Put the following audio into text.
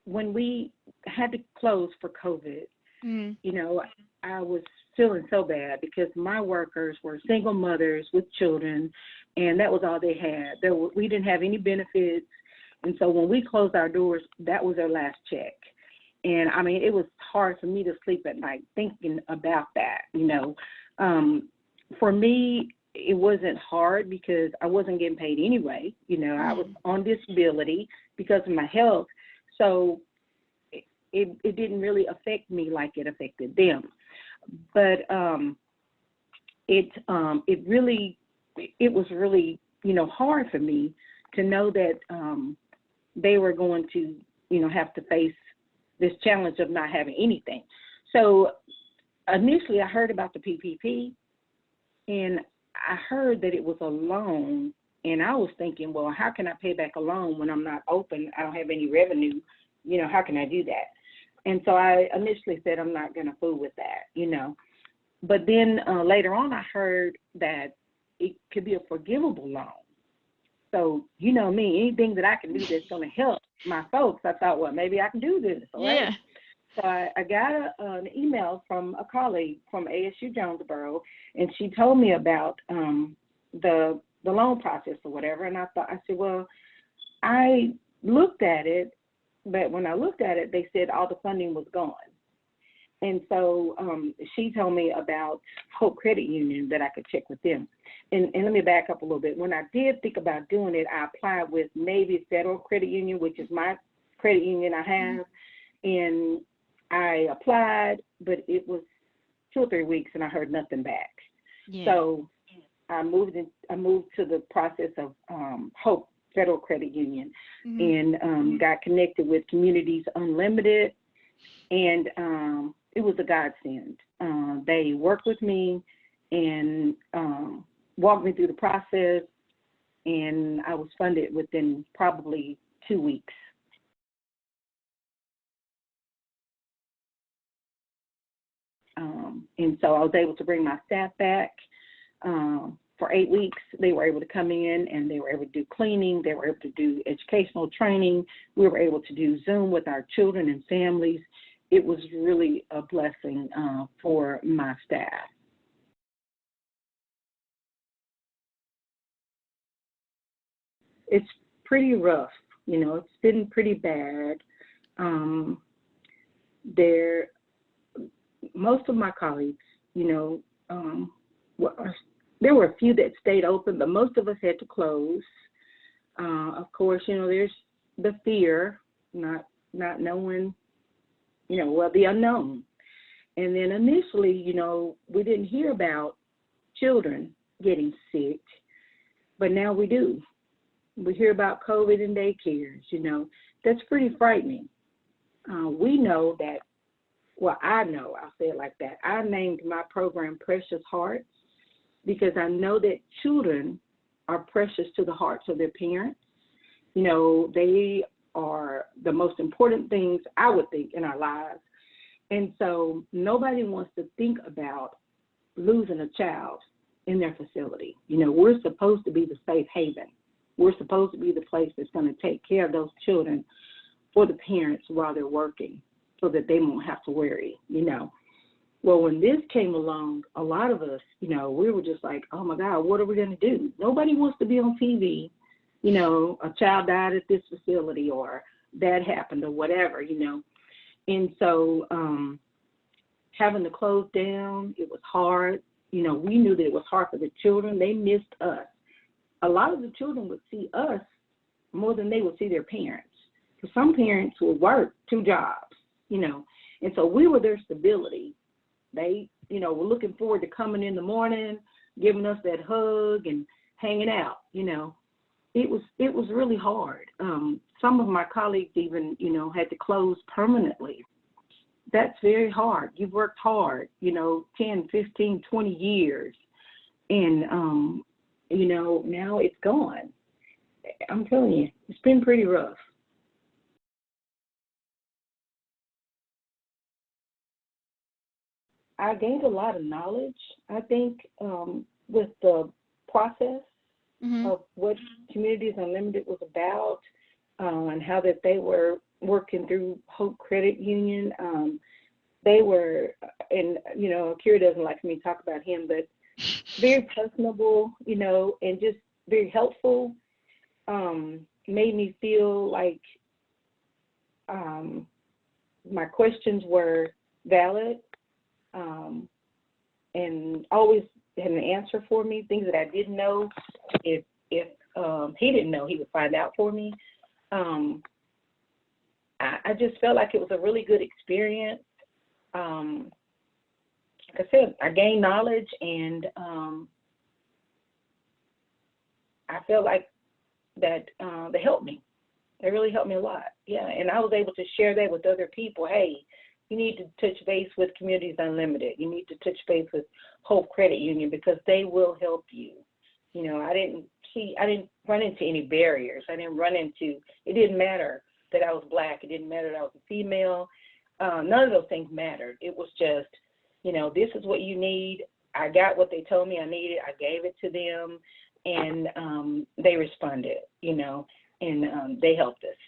when we had to close for COVID, Mm. you know, I was feeling so bad because my workers were single mothers with children, and that was all they had. We didn't have any benefits, and so when we closed our doors, that was their last check. And I mean, it was hard for me to sleep at night thinking about that. For me, it wasn't hard because I wasn't getting paid anyway. I was on disability because of my health, so it didn't really affect me like it affected them. But it was really hard for me to know that they were going to have to face this challenge of not having anything. So initially I heard about the PPP, and I heard that it was a loan, and I was thinking, well, how can I pay back a loan when I'm not open? I don't have any revenue. How can I do that? And so I initially said, I'm not going to fool with that, But then later on, I heard that it could be a forgivable loan. So, me, anything that I can do that's going to help my folks, I thought, well, maybe I can do this, all right? Yeah. So I got an email from a colleague from ASU Jonesboro, and she told me about the loan process or whatever. And I said, well, I looked at it, but when I looked at it, they said all the funding was gone. And so she told me about Hope Credit Union, that I could check with them. And let me back up a little bit. When I did think about doing it, I applied with Navy Federal Credit Union, which is my credit union I have. And I applied, but it was 2 or 3 weeks, and I heard nothing back. Yeah. So I moved to the process of Hope Federal Credit Union, and got connected with Communities Unlimited, and it was a godsend. They worked with me and walked me through the process, and I was funded within probably 2 weeks. And so I was able to bring my staff back for 8 weeks. They were able to come in, and they were able to do cleaning. They were able to do educational training. We were able to do Zoom with our children and families. It was really a blessing for my staff. It's pretty rough. It's been pretty bad. Most of my colleagues, there were a few that stayed open, but most of us had to close. Of course, there's the fear, not knowing, the unknown. And then initially, we didn't hear about children getting sick, but now we do. We hear about COVID in daycares, that's pretty frightening. We know that, I'll say it like that. I named my program Precious Hearts because I know that children are precious to the hearts of their parents. They are the most important things, I would think, in our lives. And so nobody wants to think about losing a child in their facility. We're supposed to be the safe haven. We're supposed to be the place that's going to take care of those children for the parents while they're working so that they won't have to worry, Well, when this came along, a lot of us, we were just like, oh, my God, what are we going to do? Nobody wants to be on TV, a child died at this facility or that happened or whatever, And so having to close down, it was hard. We knew that it was hard for the children. They missed us. A lot of the children would see us more than they would see their parents. Because some parents would work 2 jobs, And so we were their stability. They, were looking forward to coming in the morning, giving us that hug and hanging out, It was really hard. Some of my colleagues even, had to close permanently. That's very hard. You've worked hard, 10, 15, 20 years. And, now it's gone. I'm telling you, it's been pretty rough. I gained a lot of knowledge, I think, with the process of what Communities Unlimited was about, and how that they were working through Hope Credit Union. They were, and, you know, Kira doesn't like me to talk about him, but very personable, you know, and just very helpful. Made me feel like my questions were valid, and always had an answer for me, things that I didn't know. If he didn't know, he would find out for me. I just felt like it was a really good experience. Like I said, I gained knowledge, and I felt like that they helped me. They really helped me a lot. Yeah, and I was able to share that with other people. Hey, you need to touch base with Communities Unlimited. You need to touch base with Hope Credit Union because they will help you. You know, I didn't run into any barriers. It didn't matter that I was Black. It didn't matter that I was a female. None of those things mattered. It was just, you know, this is what you need. I got what they told me I needed. I gave it to them, and they responded, you know, and they helped us.